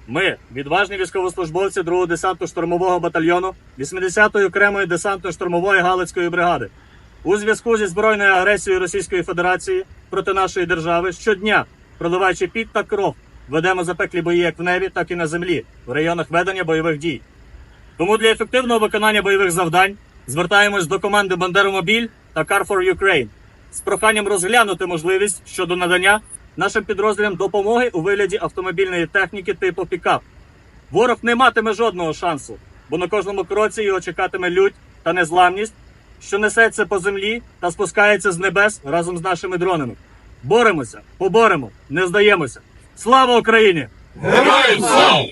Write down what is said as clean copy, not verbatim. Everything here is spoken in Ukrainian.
Ми, відважні військовослужбовці 2-го десантно-штурмового батальйону 80-ї окремої десантно-штурмової Галицької бригади, у зв'язку зі збройною агресією Російської Федерації проти нашої держави щодня, проливаючи піт та кров, ведемо запеклі бої як в небі, так і на землі, в районах ведення бойових дій. Тому для ефективного виконання бойових завдань звертаємось до команди «Бандеромобіль» та «Car for Ukraine» з проханням розглянути можливість щодо надання нашим підрозділам допомоги у вигляді автомобільної техніки типу пікап. Ворог не матиме жодного шансу, бо на кожному кроці його чекатиме лють та незламність, що несеться по землі та спускається з небес разом з нашими дронами. Боремося, поборемо, не здаємося. Слава Україні! Героям слава!